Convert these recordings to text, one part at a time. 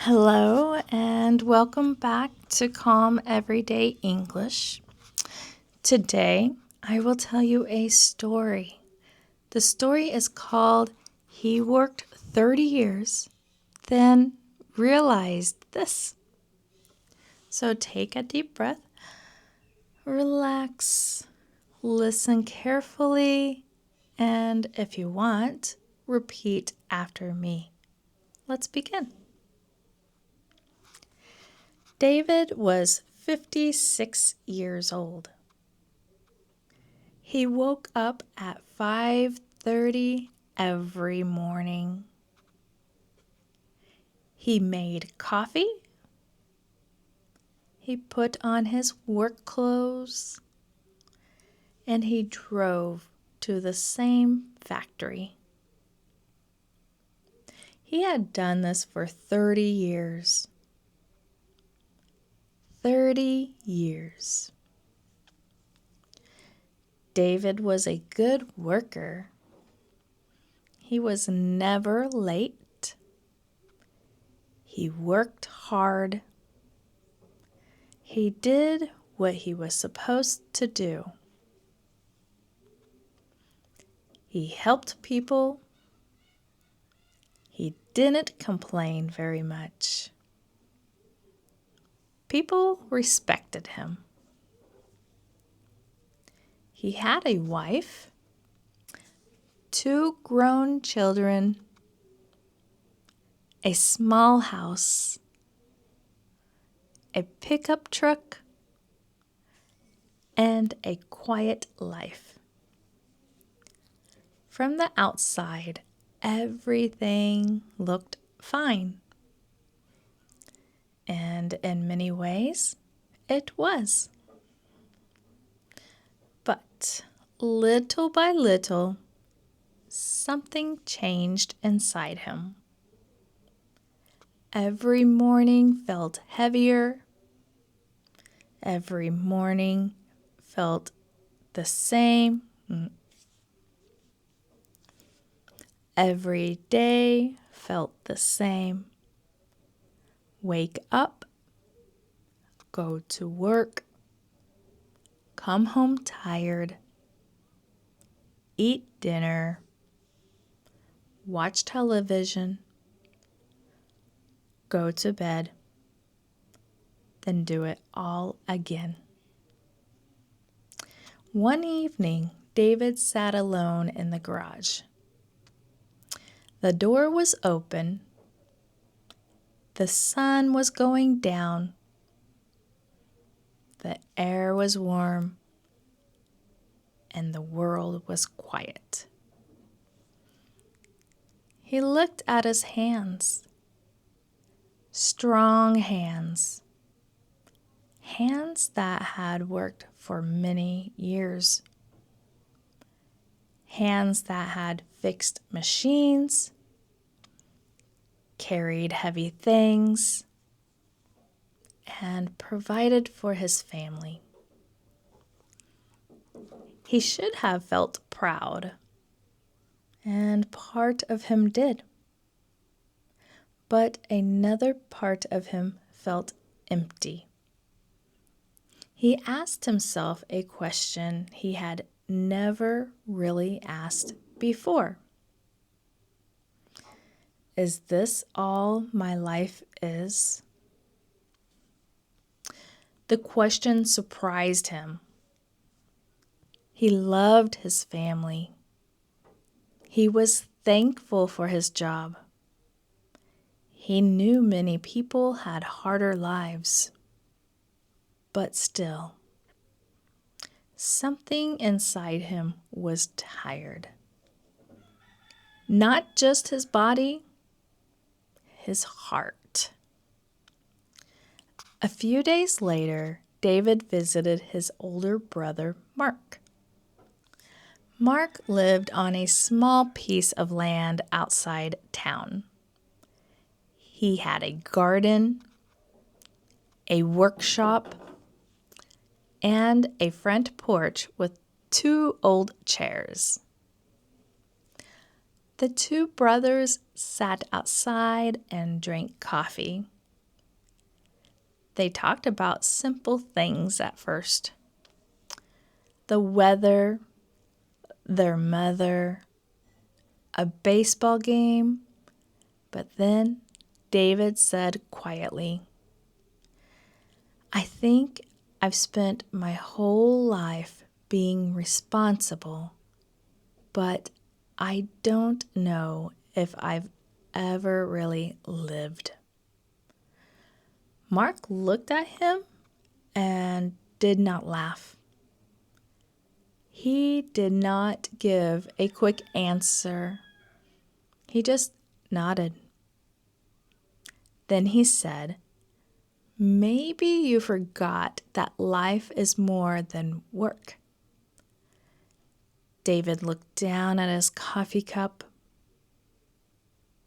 Hello, and welcome back to Calm Everyday English. Today, I will tell you a story. The story is called He Worked 30 Years, Then Realized This. So take a deep breath, relax, listen carefully, and if you want, repeat after me. Let's begin. David was 56 years old. He woke up at 5:30 every morning. He made coffee. He put on his work clothes. And he drove to the same factory. He had done this for 30 years. 30 years. David was a good worker. He was never late. He worked hard. He did what he was supposed to do. He helped people. He didn't complain very much. People respected him. He had a wife, 2 grown children, a small house, a pickup truck, and a quiet life. From the outside, everything looked fine. And in many ways, it was. But little by little, something changed inside him. Every morning felt heavier. Every morning felt the same. Every day felt the same. Wake up, go to work, come home tired, eat dinner, watch television, go to bed, then do it all again. One evening, David sat alone in the garage. The door was open. The sun was going down. The air was warm. And the world was quiet. He looked at his hands. Strong hands. Hands that had worked for many years. Hands that had fixed machines, carried heavy things, and provided for his family. He should have felt proud, and part of him did. But another part of him felt empty. He asked himself a question he had never really asked before. Is this all my life is? The question surprised him. He loved his family. He was thankful for his job. He knew many people had harder lives. But still, something inside him was tired. Not just his body, his heart. A few days later, David visited his older brother, Mark. Mark lived on a small piece of land outside town. He had a garden, a workshop, and a front porch with 2 old chairs. The 2 brothers sat outside and drank coffee They talked about simple things at first: the weather, their mother, a baseball game. But then David said quietly, "I think I've spent my whole life being responsible, but I don't know if I've ever really lived." Mark looked at him and did not laugh. He did not give a quick answer. He just nodded. Then he said, "Maybe you forgot that life is more than work." David looked down at his coffee cup.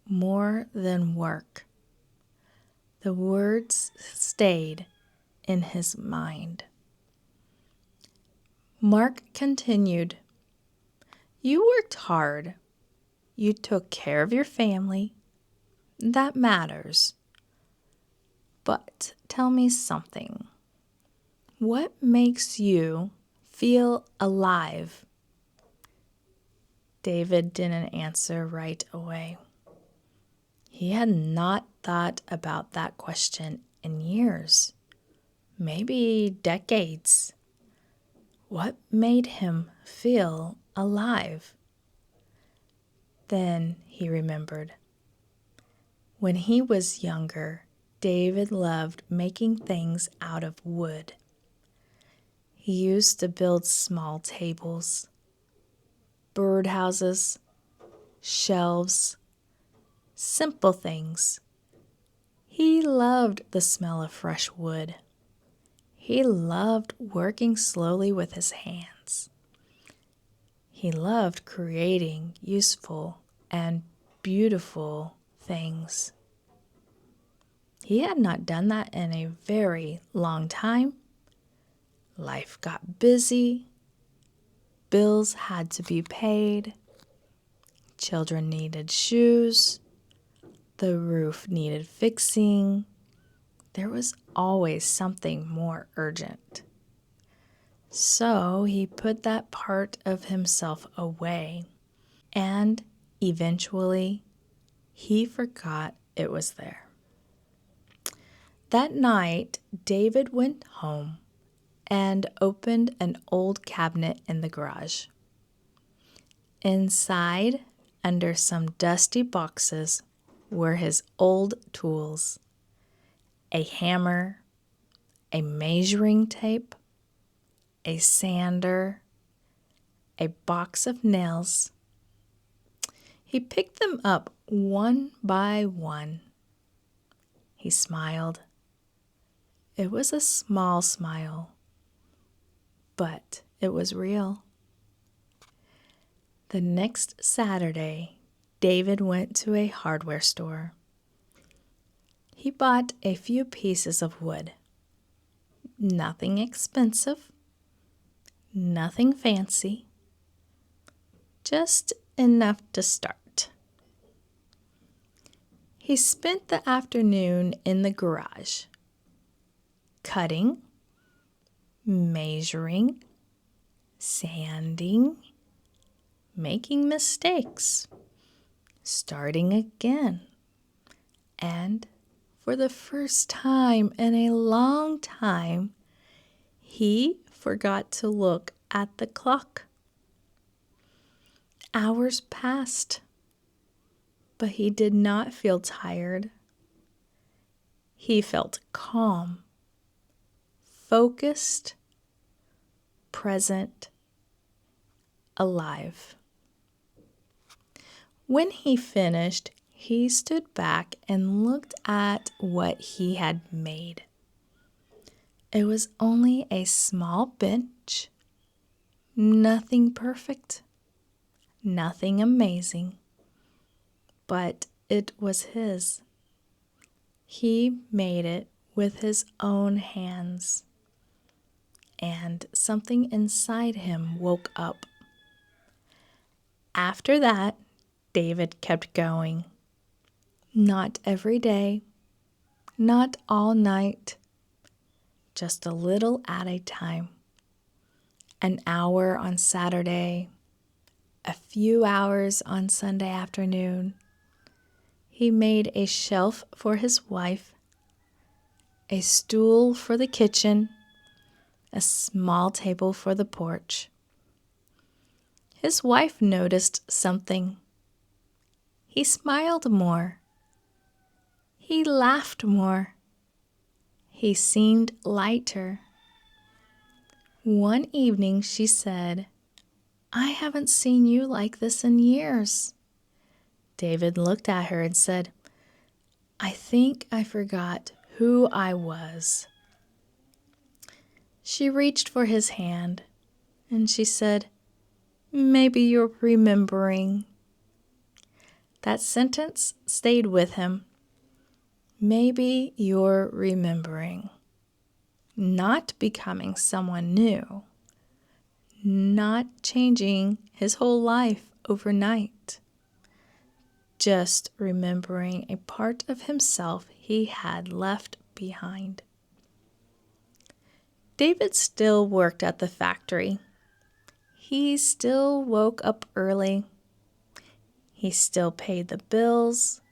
More than work. The words stayed in his mind. Mark continued, "You worked hard. You took care of your family. That matters. But tell me something. What makes you feel alive?" David didn't answer right away. He had not thought about that question in years, maybe decades. What made him feel alive? Then he remembered. When he was younger, David loved making things out of wood. He used to build small tables, birdhouses, shelves, simple things. He loved the smell of fresh wood. He loved working slowly with his hands. He loved creating useful and beautiful things. He had not done that in a very long time. Life got busy. Bills had to be paid. Children needed shoes. The roof needed fixing. There was always something more urgent. So he put that part of himself away, and eventually he forgot it was there. That night, David went home and opened an old cabinet in the garage. Inside, under some dusty boxes, were his old tools: a hammer, a measuring tape, a sander, a box of nails. He picked them up one by one. He smiled. It was a small smile, but it was real. The next Saturday, David went to a hardware store. He bought a few pieces of wood. Nothing expensive, nothing fancy, just enough to start. He spent the afternoon in the garage, cutting, measuring, sanding, making mistakes, starting again. And for the first time in a long time, he forgot to look at the clock. Hours passed, but he did not feel tired. He felt calm, focused, present, alive. When he finished, he stood back and looked at what he had made. It was only a small bench, nothing perfect, nothing amazing, but it was his. He made it with his own hands, and something inside him woke up. After that, David kept going. Not every day, not all night, just a little at a time. An hour on Saturday, a few hours on Sunday afternoon. He made a shelf for his wife, a stool for the kitchen, a small table for the porch. His wife noticed something. He smiled more. He laughed more. He seemed lighter. One evening she said, "I haven't seen you like this in years." David looked at her and said, "I think I forgot who I was." She reached for his hand and she said, "Maybe you're remembering." That sentence stayed with him. Maybe you're remembering. Not becoming someone new. Not changing his whole life overnight. Just remembering a part of himself he had left behind. David still worked at the factory. He still woke up early. He still paid the bills.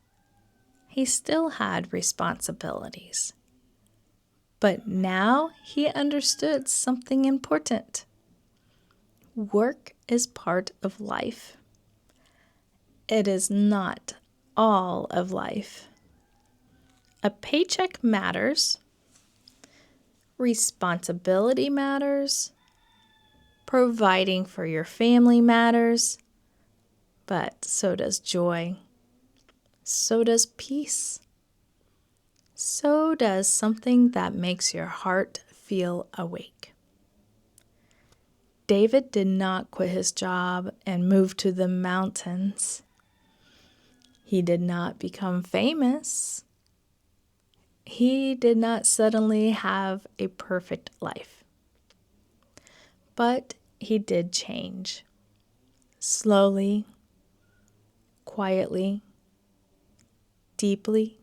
He still had responsibilities. But now he understood something important. Work is part of life. It is not all of life. A paycheck matters. Responsibility matters. Providing for your family matters. But so does joy. So does peace. So does something that makes your heart feel awake. David did not quit his job and move to the mountains. He did not become famous. He did not suddenly have a perfect life. But he did change. Slowly, quietly, deeply.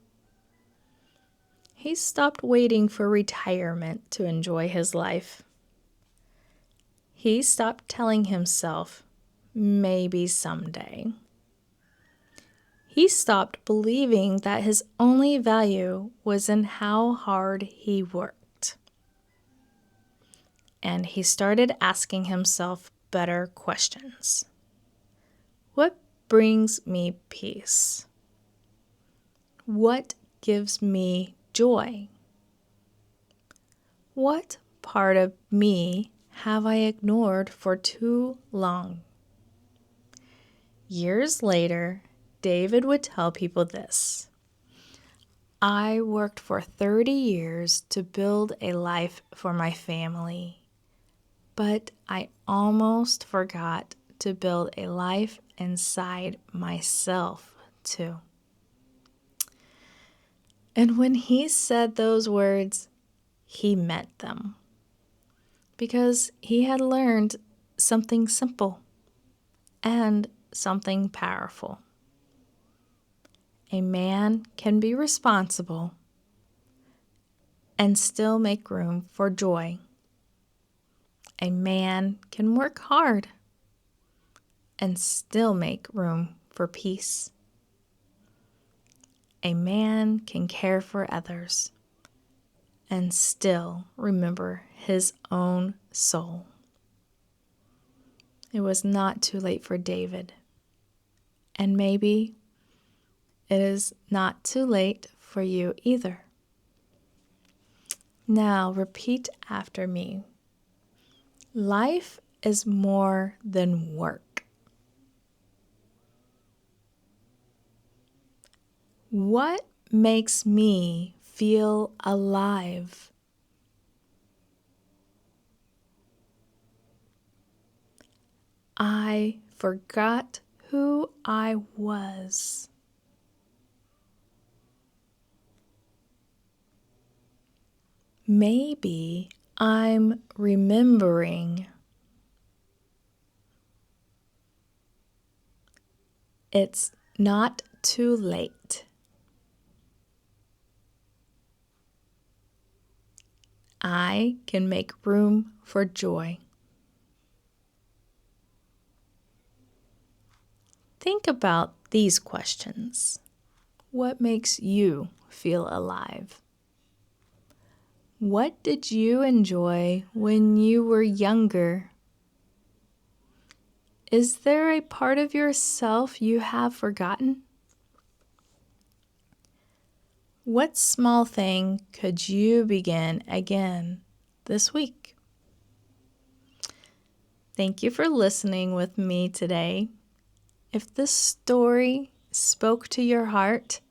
He stopped waiting for retirement to enjoy his life. He stopped telling himself, maybe someday. He stopped believing that his only value was in how hard he worked. And he started asking himself better questions. What brings me peace? What gives me joy? What part of me have I ignored for too long? Years later, David would tell people this: I worked for 30 years to build a life for my family, but I almost forgot to build a life inside myself too. And when he said those words, he meant them, because he had learned something simple and something powerful. A man can be responsible and still make room for joy. A man can work hard and still make room for peace. A man can care for others and still remember his own soul. It was not too late for David, and maybe it is not too late for you either. Now repeat after me. Life is more than work. What makes me feel alive? I forgot who I was. Maybe I'm remembering. It's not too late. I can make room for joy. Think about these questions. What makes you feel alive? What did you enjoy when you were younger? Is there a part of yourself you have forgotten? What small thing could you begin again this week? Thank you for listening with me today. If this story spoke to your heart,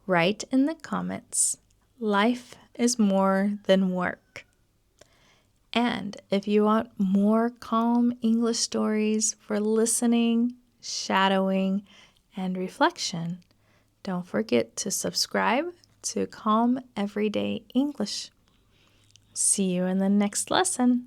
write in the comments, life is more than work. And if you want more calm English stories for listening, shadowing, and reflection, don't forget to subscribe to Calm Everyday English. See you in the next lesson.